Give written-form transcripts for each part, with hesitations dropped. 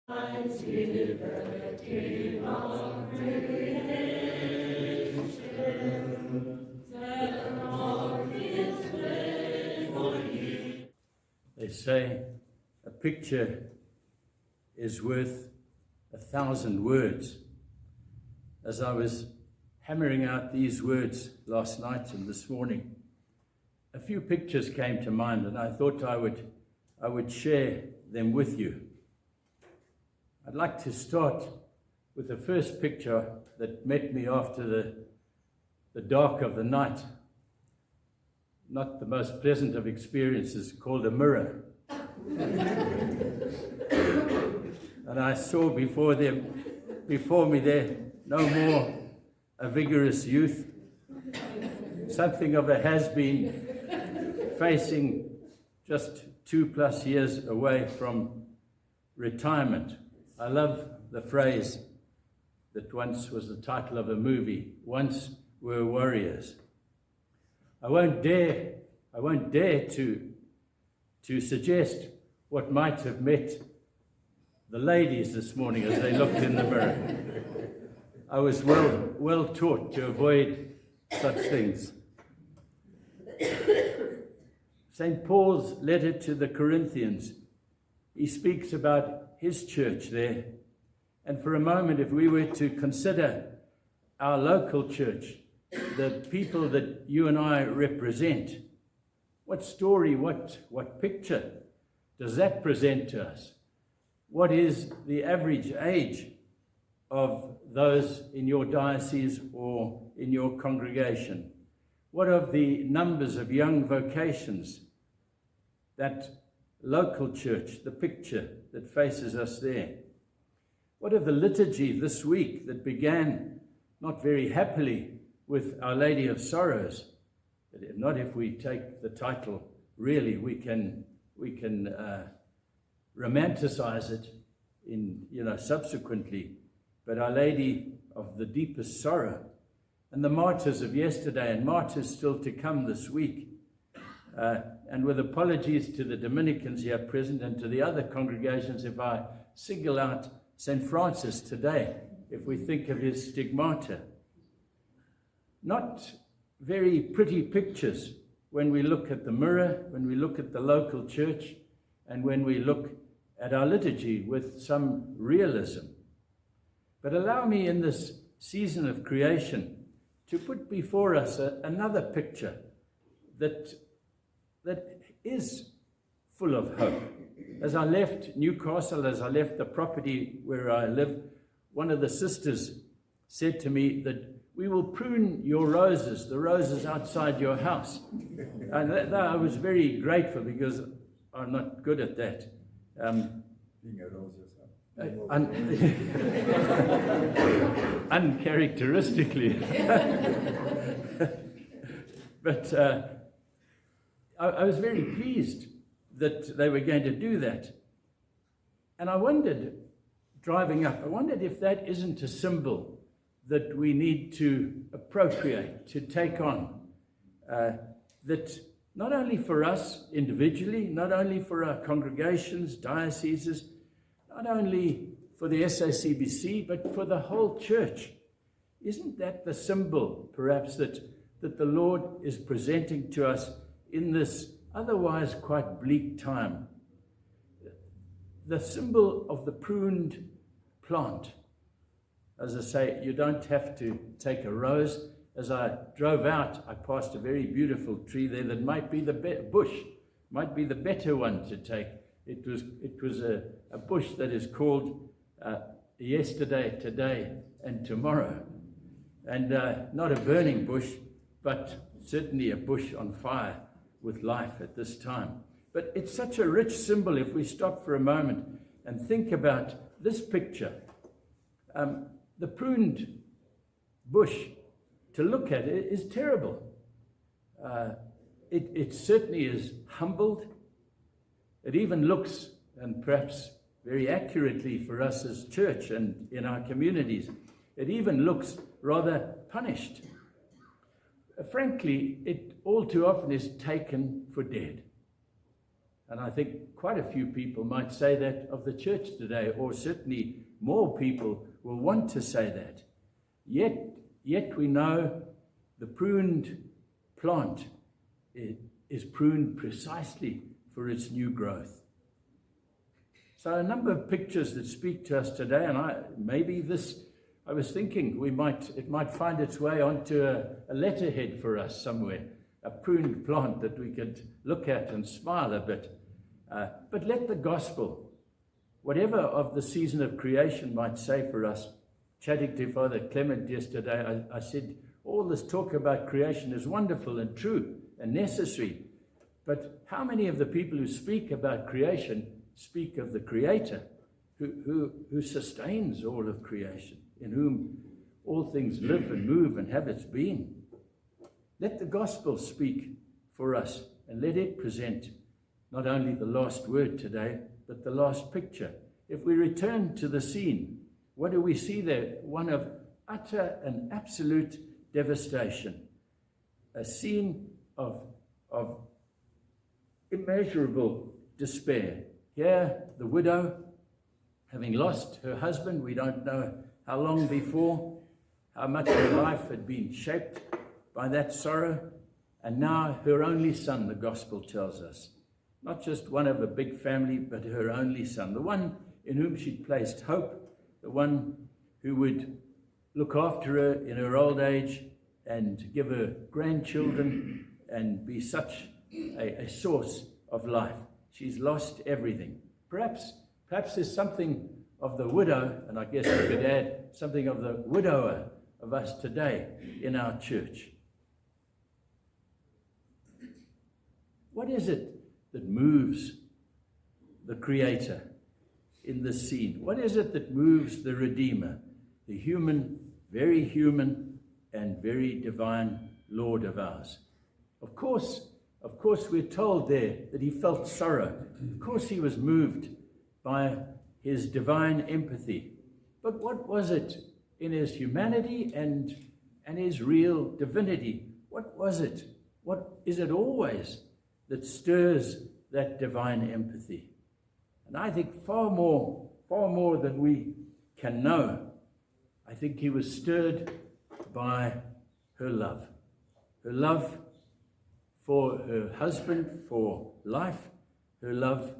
They say a picture is worth 1,000 words. As I was hammering out these words last night and this morning, a few pictures came to mind, and I thought I would share them with you. I'd like to start with the first picture that met me after the dark of the night. Not the most pleasant of experiences, called a mirror. And I saw before me there, no more a vigorous youth, something of a has-been, facing just 2+ years away from retirement. I love the phrase that once was the title of a movie, "Once Were Warriors." I won't dare to suggest what might have met the ladies this morning as they looked in the mirror. I was well taught to avoid such things. St. Paul's letter to the Corinthians, he speaks about his church there. And for a moment, if we were to consider our local church, the people that you and I represent, what story, what picture does that present to us? What is the average age of those in your diocese or in your congregation? What of the numbers of young vocations? That local church, the picture that faces us there. What of the liturgy this week that began not very happily with Our Lady of Sorrows? Not if we take the title really, we can romanticize it in subsequently, but Our Lady of the deepest sorrow, and the martyrs of yesterday and martyrs still to come this week. And with apologies to the Dominicans here present and to the other congregations, if I single out St. Francis today, if we think of his stigmata, not very pretty pictures when we look at the mirror, when we look at the local church, and when we look at our liturgy with some realism. But allow me in this season of creation to put before us another picture that is full of hope. As I left Newcastle, as I left the property where I live, one of the sisters said to me that we will prune your roses, the roses outside your house. And I was very grateful because I'm not good at that. Being a rose yourself. Uncharacteristically. But I was very pleased that they were going to do that. And I wondered, driving up, if that isn't a symbol that we need to appropriate, to take on. That not only for us individually, not only for our congregations, dioceses, not only for the SACBC, but for the whole church. Isn't that the symbol, perhaps, that the Lord is presenting to us in this otherwise quite bleak time? The symbol of the pruned plant. As I say, you don't have to take a rose. As I drove out, I passed a very beautiful tree there that might be the bush, might be the better one to take. It was a bush that is called yesterday, today, and tomorrow. And not a burning bush, but certainly a bush on fire with life at this time. But it's such a rich symbol if we stop for a moment and think about this picture. The pruned bush, to look at it, is terrible. It certainly is humbled. It even looks, and perhaps very accurately for us as church and in our communities, it even looks rather punished. Frankly, it all too often is taken for dead. And I think quite a few people might say that of the church today, or certainly more people will want to say that. Yet we know the pruned plant is pruned precisely for its new growth. So a number of pictures that speak to us today, and I was thinking it might find its way onto a letterhead for us somewhere, a pruned plant that we could look at and smile a bit. But let the gospel, whatever of the season of creation might say for us, chatting to Father Clement yesterday, I said, all this talk about creation is wonderful and true and necessary, but how many of the people who speak about creation speak of the Creator, who sustains all of creation, in whom all things live and move and have its being? Let the gospel speak for us, and let it present not only the last word today, but the last picture. If we return to the scene, what do we see there? One of utter and absolute devastation. A scene of immeasurable despair. Here, the widow, having lost her husband, we don't know how long before, how much her life had been shaped by that sorrow, and now her only son, the gospel tells us. Not just one of a big family, but her only son, the one in whom she'd placed hope, the one who would look after her in her old age and give her grandchildren and be such a source of life. She's lost everything. Perhaps there's something of the widow, and I guess we could add something of the widower of us today in our church. What is it that moves the Creator in this scene? What is it that moves the Redeemer, the human, and very divine Lord of ours? Of course, we're told there that he felt sorrow. Of course, he was moved by his divine empathy. But what was it in his humanity and his real divinity? What was it? What is it always that stirs that divine empathy? And I think far more than we can know, I think he was stirred by her love for her husband, for life, her love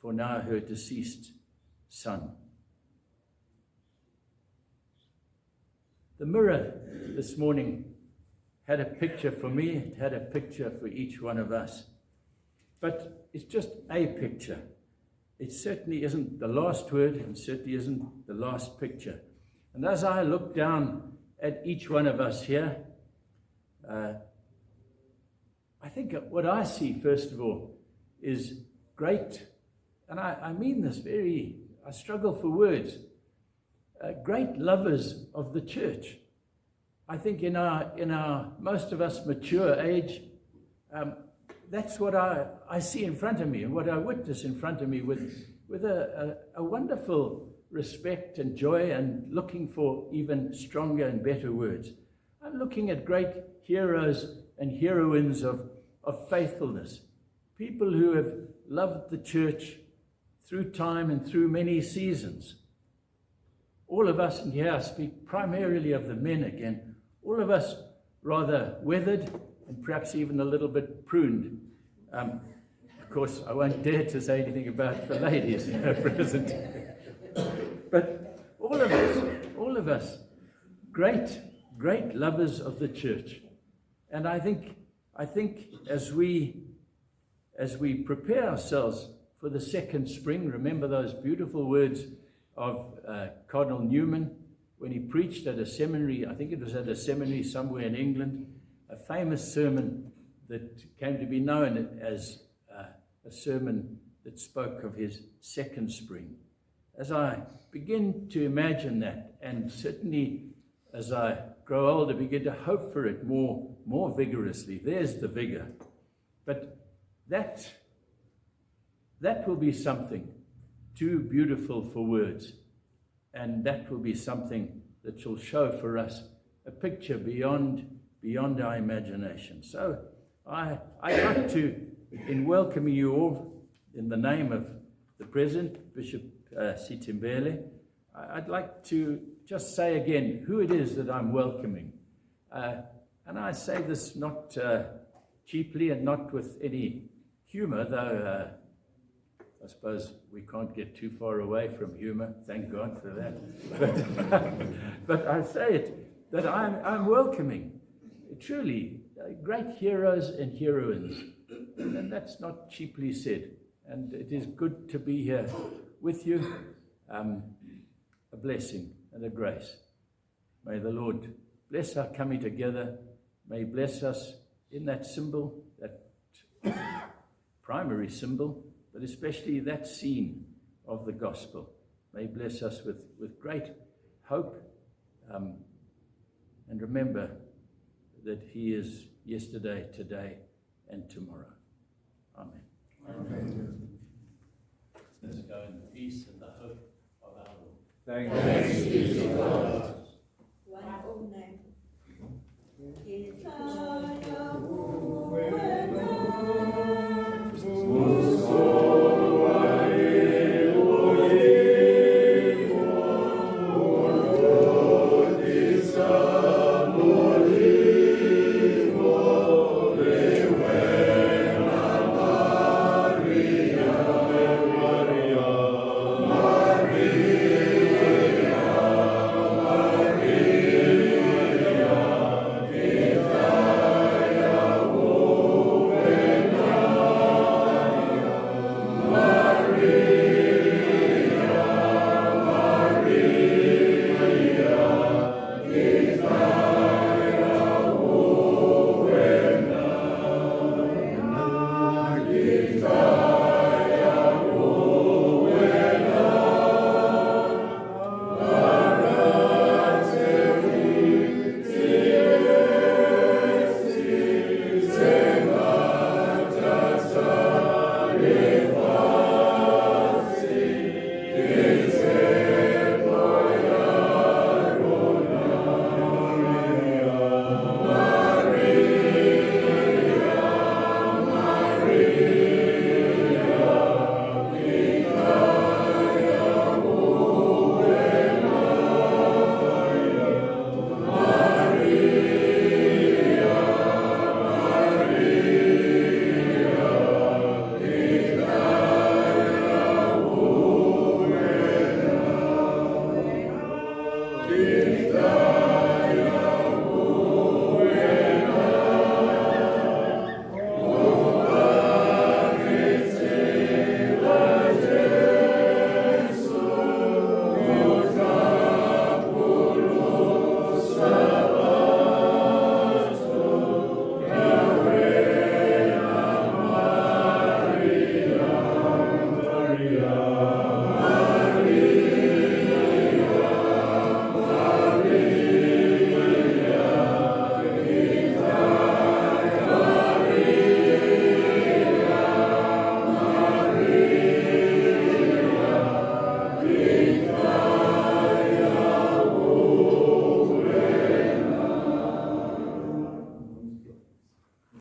for now her deceased son. The mirror this morning had a picture for me, it had a picture for each one of us. But it's just a picture. It certainly isn't the last word, and certainly isn't the last picture. And as I look down at each one of us here, I think what I see, first of all, is great, and I mean this I struggle for words, great lovers of the church. I think in our most of us mature age, that's what I see in front of me, and what I witness in front of me with a wonderful respect and joy, and looking for even stronger and better words. I'm looking at great heroes and heroines of faithfulness, people who have loved the church through time and through many seasons. All of us in here, I speak primarily of the men again, all of us rather weathered and perhaps even a little bit pruned. Of course, I won't dare to say anything about the ladies present. But all of us, great lovers of the church. And I think as we prepare ourselves for the second spring, remember those beautiful words of Cardinal Newman when he preached at a seminary, I think it was at a seminary somewhere in England, a famous sermon that came to be known as a sermon that spoke of his second spring. As I begin to imagine that, and certainly as I grow older, begin to hope for it more vigorously. There's the vigor. But that will be something too beautiful for words. And that will be something that shall show for us a picture beyond our imagination. So I'd like to, in welcoming you all, in the name of the President, Bishop Sitimbele, I'd like to just say again who it is that I'm welcoming. And I say this not cheaply and not with any humor, though I suppose we can't get too far away from humor, thank God for that. But I say it, that I'm welcoming truly great heroes and heroines, and that's not cheaply said. And it is good to be here with you. A blessing and a grace. May the Lord bless our coming together. May He bless us in that symbol, that primary symbol, but especially that scene of the gospel. May He bless us with great hope. And remember that He is yesterday, today, and tomorrow. Amen. Amen. Let's go in peace and the hope of our Lord. Thanks be to God.